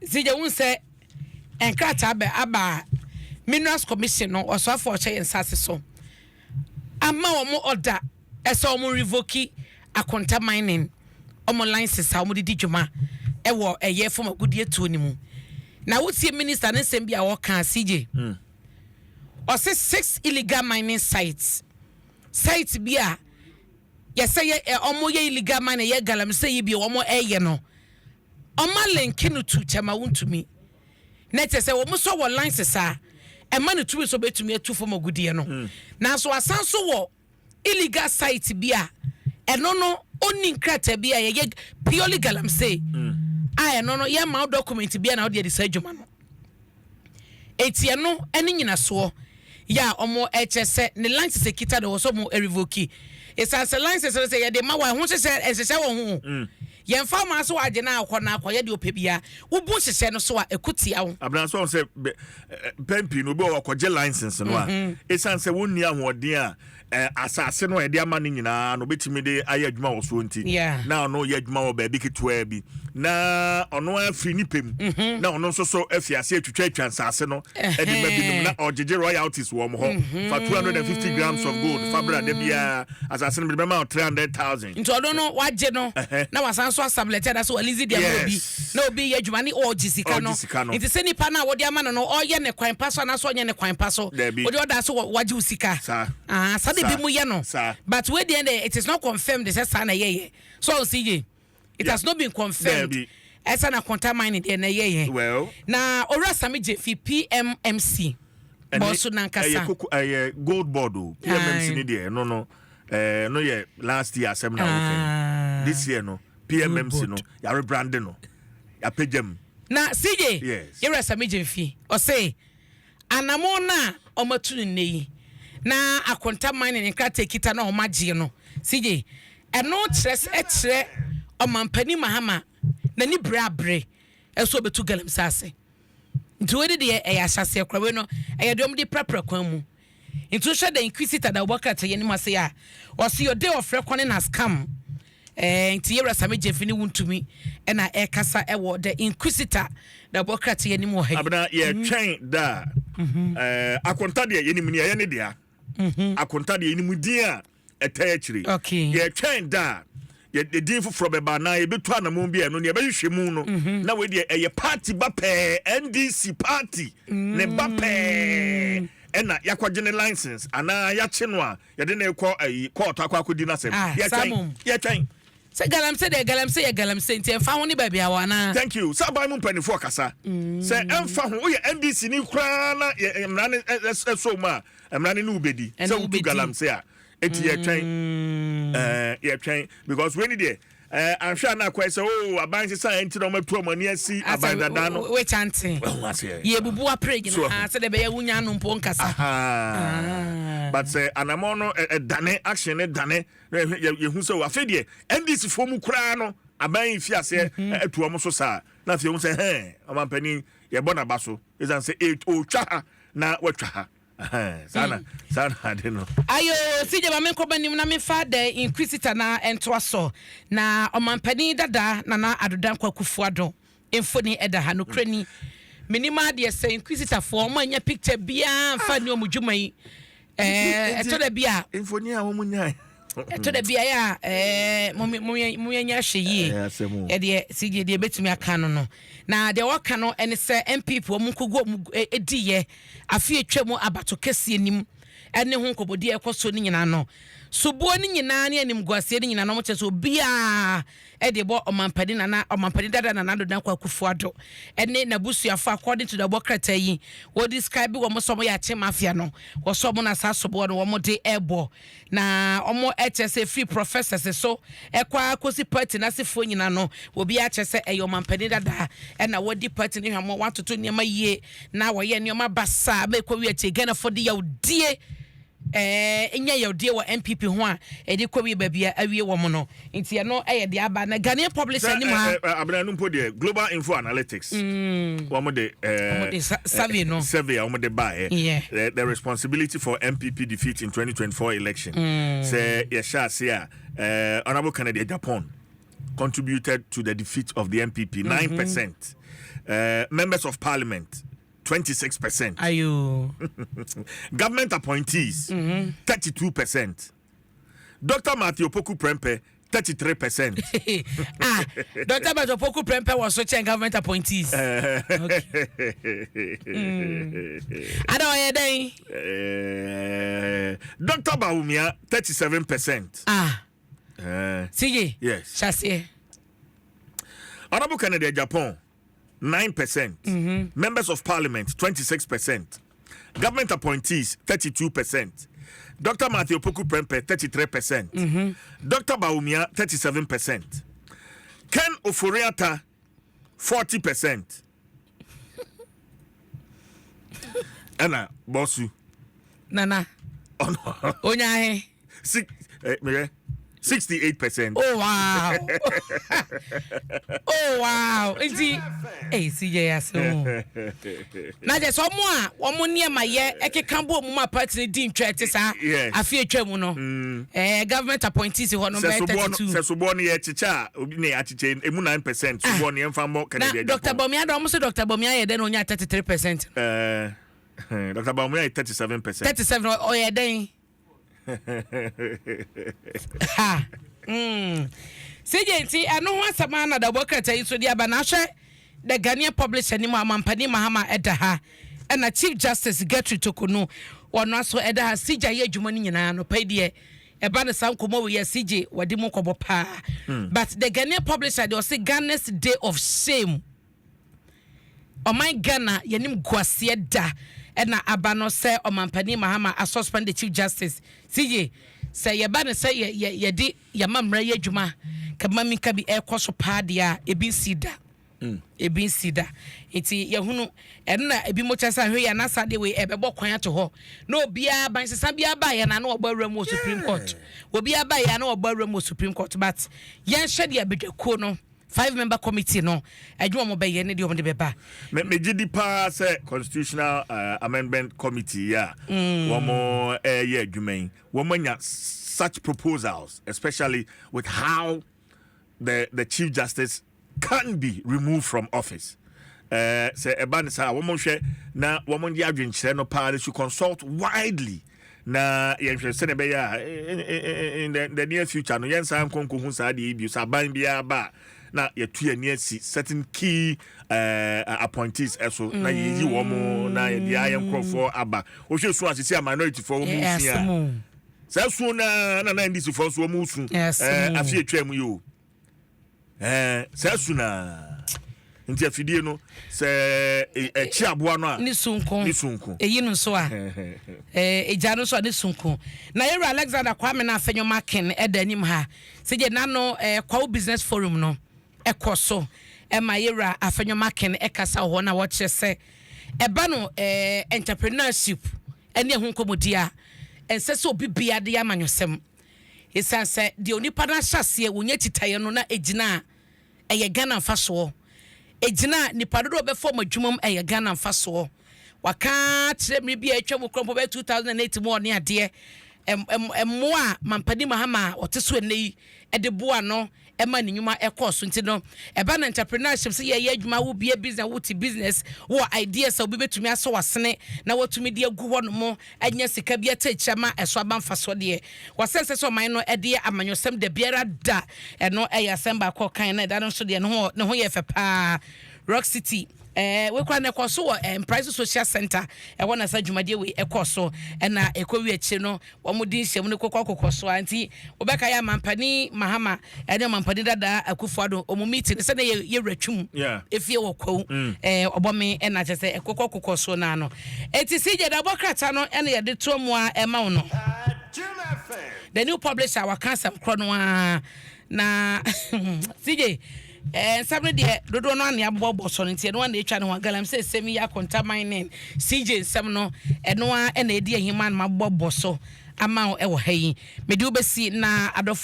Sije unse enkrata aba Minerals Commission no oso for che ensase so. Ama omo order ese omo revoke akonta mining omo license a omo di dwuma ewo eye form agudie tuo ni mu. Na wotie minister Nsem bia wo kan CJ. Or say 6 illegal mining sites. Sites bia ya say omo ye illegal mining ye galam say ye bia omo eye no. Oma lenki no to chama wuntumi. Net say omo so wo license a e ma no tumi so betumi atu form agudie no. Na so asan so wo illegal site bia eno no oni nkrata bia ye purely galam say. No ye ma document bia na wo de say dwuma no. Etie no eni nyina so ya omo HSE ne license kita de wo so mo revoke. Esa se license say ye de ma wa ho hye wo ho. Ye mfa ma so age na akọ ye de opebia. Wo bu hye no so a ekutia wo. Abran so say pempi no be wo akọje license no a. Esa se wonni ahoden a asase no e de ama ni nyina no betimi de aye adwuma wo so nti. Na no ye adwuma wo ba bi ketwa bi. Na ono afri ni pem. Na ono so afiase atwitwa asase no e de mabinum na ojeje royalties wo mo ho. For 250 grams of gold fabra de bia asase no be ma 300,000. Nti odo no waje no na wasan so asablete da so alizi dia obi na obi ye adwuma ni ogisika no. Nti se nipa na wo de ama no oye ne kwan paso na so onye ne kwan paso. Odi oda so waje usika. Sa de bi mu ye no. But we the end it is not confirmed this sana ye. So CJ it has not been confirmed. Esa na konta mine de na ye. Well, na ora samije fi PMMC. Boso nankasa. Gold board PMMC ni de no no ye last year seminar this year no PMMC no ya rebrand no ya pagem na CJ yes ora samije fi o say anamo na omatu ne na akonta mine ne krata kita na omagye no CJ eno kire omampani mahama na ni brabre eso betu galam sase nti we de e ya hyase krawe no e yedom de prapra kwan mu nti hwe da inquisitor da obokata ye ni mase ya o se your day of reckoning has come nti yera same jefini wuntumi e na e kasa e wo the inquisitor da obokata ye ni mo ha abna ye twen da akonta de ye ni mu ne ye ne dia akonta de ye ni mu din a etayachiri ye twen da ye din foforo beba na ye betu anamon bia no ne be hwehwemu no na we de ye party ba pe NDC party ne ba pe ena yakwaje ne license ana ya che no a ye de na ekọ court akwakodi na sem ye twen se galamse nti emfa ho ni ba bia wana thank you sabai mu mpanifo kasa se emfa ho wo ye NDC ni kra na emra ne so ma emra ne ubedi se wo galamse a eti ye twen because when there I'm sure na kwese abansi sa enti no matu amani asi abandada no we chante ye bubu aprege na se de be ye wunya no mpo nkasa but say anamono dane action ne dane ye hu se wa fe de NDC fomu kura no aban fi ase atu omo so sa na fe hu se amampani ye bona baso izan se o twa na watwa ha sana I don't know. Ayo CJ ba menko banim na me fa de inquisitor na entoaso na omampani dada na adodan kwakufu ado emfoni eda ha no krani minima de se inquisitor fo mo anya picture bia fa ni omudwuma yi eto da bia emfoni a wo munyai eto da bia ya mo anya hye e de CJ de betumi aka no na de waka no ene se MPP wo munkogo ediye afi etwam abato kese nim ene ho nkobodi ekoso ni nyina no subuo ni nyina ne anim guase ni nyina no mo cheso bia e de bo omampadi dada na do dan kwakufu ado ene na busuafo according to the bokrata yi wo describe wo mo so mo ya che mafia no wo so mo na sasobo no wo mo de ebo na omo HSE free professors so ekwa kosi party na sefo nyina no wo bia chese e omampadi dada e na wo di party ni hwamo watoto niam yie na wo ye niam basa be kwa wi ache gana for de yaudie enya yaudie wa MPP ho a e de kwa wi ba bia awie wo mo no nti no e de aba na Ghanaian publisher ni ma abana no de Global Info Analytics wo mo de survey no survey wo mo de ba the responsibility for MPP defeat in 2024 election say ye sha say honorable Kennedy Japan contributed to the defeat of the MPP 9%. Members of Parliament 26%. Ayo. Government appointees 32%. Dr. Matthew Poku Prempe 33%. Dr. Matthew Poku Prempe was such a government appointees. Okay. I don't hear they. Dr. Baumia 37%. See, yes. Chassis. Honorable Canada Japan 9%. Members of Parliament 26%. Government appointees 32%. Dr. Matthew Poku Prempe 33%. Dr. Baumia 37%. Ken Oforiata 40%. Anna Bosu. Nana. Oh no. Onyahe. 68%. Oh wow. Oh wow. Inti CJ aso. Na je so mo a wo mo ne ma ye ekeka bo mu ma party din twete sa afi atwa mu no. Government appointees ho no be 32. Se so bo ne ye chicha obi ne achiche emu 9%. So bo ne emfa mo Canada. Dr. Bomia do mo so Dr. Bomia ye den onya 33%. Dr. Baumia 37%. 37 o ye den. Ha. CJT anu ho asama na da bokata iso dia ba na hwe the Ghanaian publisher ni Mampani Mahama edaha na Chief Justice Gertrude Tokunu wono aso edaha CJ ye adwuma ni nyina no paidie eba ne sankomo we CJ wadi mu kobo pa but the Ghanaian publisher they say Ghana's day of shame. Oh my Ghana yenim gwase da na abano say Mampani Mahama a suspend the Chief Justice CJ say ye ba ne say ye di ye mamra ye adwuma kamami ka bi ekoso pa dia ebi sida ebi sida enti ye hunu enna ebi mo chasa hwe ya na sade we ebebo kwan ato ho na obia ban sesa bia ba ye na na obawura mu Supreme Court obia ba ye na obawura mu Supreme Court but ye hwe de abedwakuo no 5-member committee no adwuma mo be ye ne de omde beba me gidi pa say constitutional amendment committee ya womo ye adwuma womo nya such proposals, especially with how the Chief Justice can be removed from office. Say Eban sa woman share na woman di adwenkyere no pa they should consult widely. Na yenhwe se ne be ya in the near future no yensa nkonko hu sa de bi sa ban bia ba na yetu ye near certain key appointees eso na yi womo na ye dia yenkrofo aba o hwe so asisi minority for womu sia sa so na ndisi for so womu su afi etwa mu yo sa so na nti afidie no se echi aboa no a ni sunko eyi no so a eja no so ni sunko na yero Alexander Kwame na afenyo makin edanim ha seje na no kwa business forum no ekoso ma yero afenyo makin ekasa ho na wo kire se eba no entrepreneurship ene hu komodia ense se obi bia de amanyosem esanse de onipa na hyase wonya titaye no na ejina eye Ghana mfaso ejina nipa dodo be form adwumam eye Ghana mfaso waka kire mi bia atwa mu krompo be 2008 mu one ade emmoa Mampani Mahama oteso enei ede boa no ema ni nyuma ekoso nti no eba na entrepreneurship se ye adwuma wo bia business wo ti business wo ideas obi betumi aso wasene na watumi de agu ho no mo anya sika bia tachama eso abanfaso de wasense so man no ede amanyosem de biara da eno eyasemba ko kan na da no so de no ho ye fe pa Rock City we kwa na ekoso Price Social Center wona sa dwumade we ekoso na ekowi achi no wo mudi nsem ne kokokoso anti obeka ya Mampani Mahama ene Mampani dada akufuado omu meeting se na ye retwum efie wo kwa obome na chese ekokokoso na no eti sije da bokrata no ene ye de to mu a ema wo no the new publisher wa kan sam kro no na sije sabre de dodo no ane abobo so ntie no ane etwa ne ho galam se semi ya contaminating CJ Nsem no eno a na edi ahiman mabobo so ama e wo hayi medi obesi na adofo